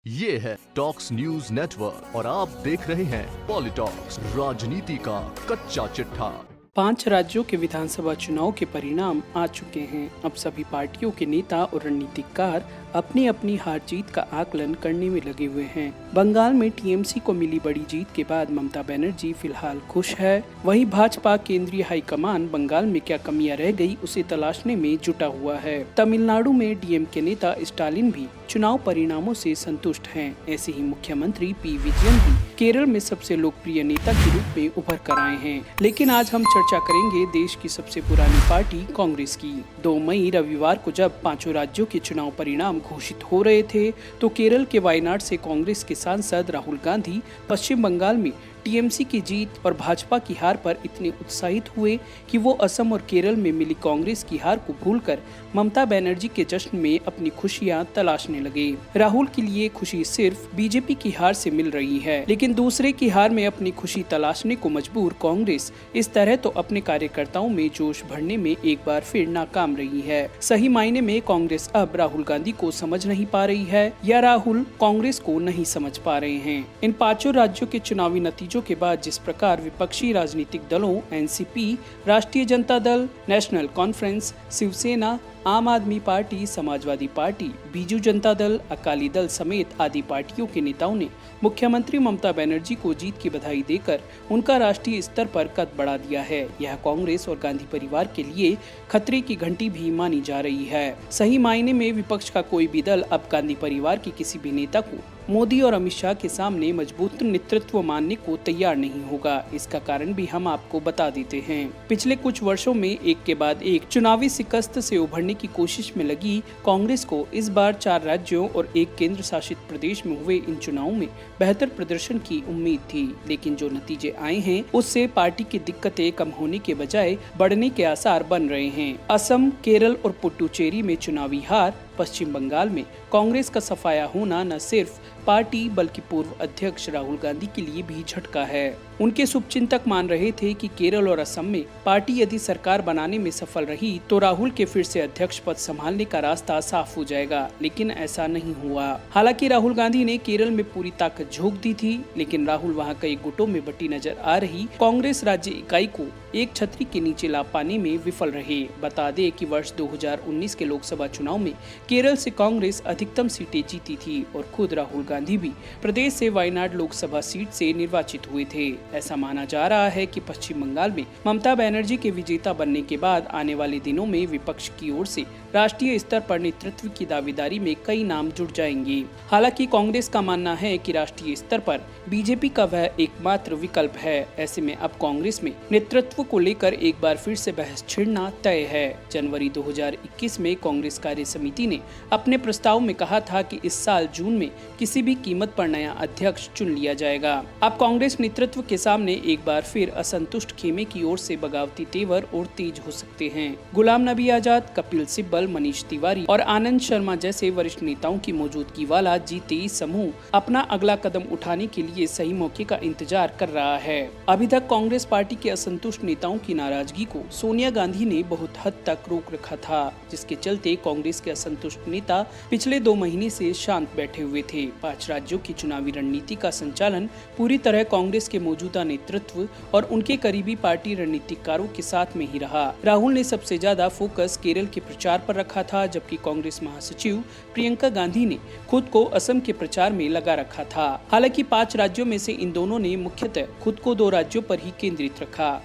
ये है talks news network और आप देख रहे हैं पॉलिटॉक्स, राजनीति का कच्चा चिट्ठा। 5 राज्यों के विधानसभा चुनाव के परिणाम आ चुके हैं। अब सभी पार्टियों के नेता और रणनीतिकार अपनी अपनी हार जीत का आकलन करने में लगे हुए हैं। बंगाल में टीएमसी को मिली बड़ी जीत के बाद ममता बनर्जी फिलहाल खुश है। वहीं भाजपा केंद्रीय हाईकमान बंगाल में क्या कमियां रह गई उसे तलाशने में जुटा हुआ है। तमिलनाडु में डीएमके नेता स्टालिन भी चुनाव परिणामों से संतुष्ट हैं। ऐसे ही मुख्यमंत्री पी विजयन भी केरल में सबसे लोकप्रिय नेता के रूप में उभर कर आए हैं। लेकिन आज हम चर्चा करेंगे देश की सबसे पुरानी पार्टी कांग्रेस की। 2 मई रविवार को जब 5 राज्यों के चुनाव परिणाम घोषित हो रहे थे तो केरल के वायनाड से कांग्रेस के सांसद राहुल गांधी पश्चिम बंगाल में टीएमसी की जीत और भाजपा की हार पर इतने उत्साहित हुए कि वो असम और केरल में मिली कांग्रेस की हार को भूलकर ममता बनर्जी के जश्न में अपनी खुशियां तलाशने लगे। राहुल के लिए खुशी सिर्फ बीजेपी की हार से मिल रही है, लेकिन दूसरे की हार में अपनी खुशी तलाशने को मजबूर कांग्रेस इस तरह तो अपने कार्यकर्ताओं में जोश भरने में एक बार फिर नाकाम रही है। सही मायने में कांग्रेस अब राहुल गांधी को समझ नहीं पा रही है या राहुल कांग्रेस को नहीं समझ पा रहे हैं। इन 5 राज्यों के चुनावी नतीजों के बाद जिस प्रकार विपक्षी राजनीतिक दलों एनसीपी, राष्ट्रीय जनता दल, नेशनल कॉन्फ्रेंस, शिवसेना, आम आदमी पार्टी, समाजवादी पार्टी, बीजू जनता दल, अकाली दल समेत आदि पार्टियों के नेताओं ने मुख्यमंत्री ममता बनर्जी को जीत की बधाई देकर उनका राष्ट्रीय स्तर पर कद बढ़ा दिया है, यह कांग्रेस और गांधी परिवार के लिए खतरे की घंटी भी मानी जा रही है। सही मायने में विपक्ष का कोई भी दल अब गांधी परिवार के किसी भी नेता को मोदी और अमित शाह के सामने मजबूत नेतृत्व मानने को तैयार नहीं होगा। इसका कारण भी हम आपको बता देते हैं। पिछले कुछ वर्षों में एक के बाद एक चुनावी शिकस्त से उभरने की कोशिश में लगी कांग्रेस को इस बार 4 राज्यों और 1 केंद्र शासित प्रदेश में हुए इन चुनावों में बेहतर प्रदर्शन की उम्मीद थी, लेकिन जो नतीजे आए हैं उससे पार्टी की दिक्कतें कम होने के बजाय बढ़ने के आसार बन रहे हैं। असम, केरल और पुडुचेरी में चुनावी हार, पश्चिम बंगाल में कांग्रेस का सफाया होना न सिर्फ पार्टी बल्कि पूर्व अध्यक्ष राहुल गांधी के लिए भी झटका है। उनके शुभचिंतक मान रहे थे कि केरल और असम में पार्टी यदि सरकार बनाने में सफल रही तो राहुल के फिर से अध्यक्ष पद संभालने का रास्ता साफ हो जाएगा, लेकिन ऐसा नहीं हुआ। हालांकि राहुल गांधी ने केरल में पूरी ताकत झोंक दी थी, लेकिन राहुल वहां कई गुटों में बटी नजर आ रही कांग्रेस राज्य इकाई को एक छतरी के नीचे ला पाने में विफल रहे। बता दें कि वर्ष 2019 के लोकसभा चुनाव में केरल से कांग्रेस अधिकतम सीटें जीती थी और खुद राहुल गांधी भी प्रदेश से वायनाड लोकसभा सीट से निर्वाचित हुए थे। ऐसा माना जा रहा है कि पश्चिम बंगाल में ममता बनर्जी के विजेता बनने के बाद आने वाले दिनों में विपक्ष की ओर से राष्ट्रीय स्तर पर नेतृत्व की दावेदारी में कई नाम जुड़ जाएंगे। हालांकि कांग्रेस का मानना है कि राष्ट्रीय स्तर पर बीजेपी का वह एकमात्र विकल्प है। ऐसे में अब कांग्रेस में नेतृत्व को लेकर एक बार फिर से बहस छिड़ना तय है। जनवरी 2021 में कांग्रेस कार्य समिति ने अपने प्रस्ताव में कहा था कि इस साल जून में किसी भी कीमत पर नया अध्यक्ष चुन लिया जाएगा। अब कांग्रेस नेतृत्व के सामने एक बार फिर असंतुष्ट खेमे की ओर से बगावती तेवर और तेज हो सकते हैं। गुलाम नबी आजाद, कपिल सिब्बल, मनीष तिवारी और आनंद शर्मा जैसे वरिष्ठ नेताओं की मौजूदगी वाला G23 समूह अपना अगला कदम उठाने के लिए सही मौके का इंतजार कर रहा है। अभी तक कांग्रेस पार्टी के असंतुष्ट नेताओं की नाराजगी को सोनिया गांधी ने बहुत हद तक रोक रखा था, जिसके चलते कांग्रेस के असंतुष्ट नेता पिछले 2 महीने से शांत बैठे हुए थे। 5 राज्यों की चुनावी रणनीति का संचालन पूरी तरह कांग्रेस के मौजूदा नेतृत्व और उनके करीबी पार्टी रणनीतिकारों के साथ में ही रहा। राहुल ने सबसे ज्यादा फोकस केरल के प्रचार पर रखा था, जबकि कांग्रेस महासचिव प्रियंका गांधी ने खुद को असम के प्रचार में लगा रखा था। हालांकि 5 राज्यों में से इन दोनों ने मुख्यतः खुद को 2 राज्यों पर ही केंद्रित रखा।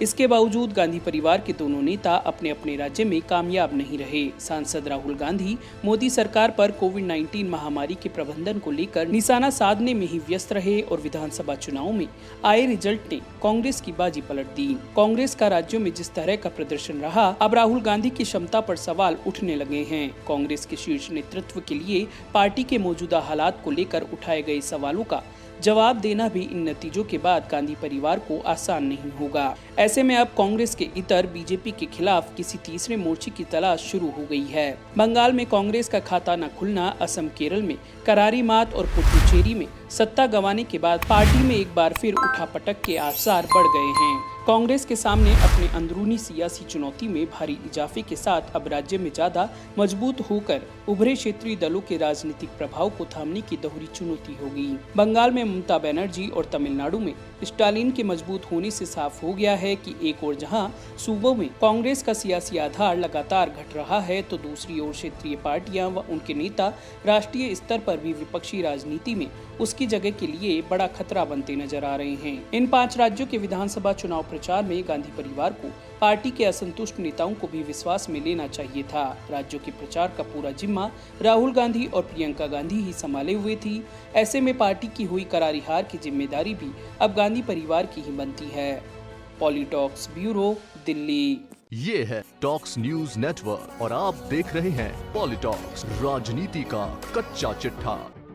इसके बावजूद गांधी परिवार के दोनों नेता अपने अपने राज्य में कामयाब नहीं रहे। सांसद राहुल गांधी मोदी सरकार पर कोविड-19 महामारी के प्रबंधन को लेकर निशाना साधने में ही व्यस्त रहे और विधानसभा चुनाव में आए रिजल्ट ने कांग्रेस की बाजी पलट दी। कांग्रेस का राज्यों में जिस तरह का प्रदर्शन रहा, अब राहुल गांधी की क्षमता पर सवाल उठने लगे हैं। कांग्रेस के शीर्ष नेतृत्व के लिए पार्टी के मौजूदा हालात को लेकर उठाए गए सवालों का जवाब देना भी इन नतीजों के बाद गांधी परिवार को आसान नहीं होगा। ऐसे में अब कांग्रेस के इतर बीजेपी के खिलाफ किसी तीसरे मोर्चे की तलाश शुरू हो गई है। बंगाल में कांग्रेस का खाता न खुलना, असम केरल में करारी मात और पुडुचेरी में सत्ता गंवाने के बाद पार्टी में एक बार फिर उठापटक के आसार बढ़ गए हैं। कांग्रेस के सामने अपने अंदरूनी सियासी चुनौती में भारी इजाफे के साथ अब राज्य में ज्यादा मजबूत होकर उभरे क्षेत्रीय दलों के राजनीतिक प्रभाव को थामने की दोहरी चुनौती होगी। बंगाल में ममता बनर्जी और तमिलनाडु में स्टालिन के मजबूत होने से साफ हो गया है कि एक ओर जहां सूबों में कांग्रेस का सियासी आधार लगातार घट रहा है, तो दूसरी ओर क्षेत्रीय पार्टियां व उनके नेता राष्ट्रीय स्तर पर भी विपक्षी राजनीति में उसकी जगह के लिए बड़ा खतरा बनते नजर आ रहे हैं। इन 5 राज्यों के विधानसभा चुनाव प्रचार में गांधी परिवार को पार्टी के असंतुष्ट नेताओं को भी विश्वास में लेना चाहिए था। राज्यों के प्रचार का पूरा जिम्मा राहुल गांधी और प्रियंका गांधी ही संभाले हुए थी। ऐसे में पार्टी की हुई करारी हार की जिम्मेदारी भी अब गांधी परिवार की ही बनती है। पॉलिटॉक्स ब्यूरो, दिल्ली। ये है टॉक्स न्यूज नेटवर्क और आप देख रहे हैं पॉलिटॉक्स, राजनीति का कच्चा चिट्ठा।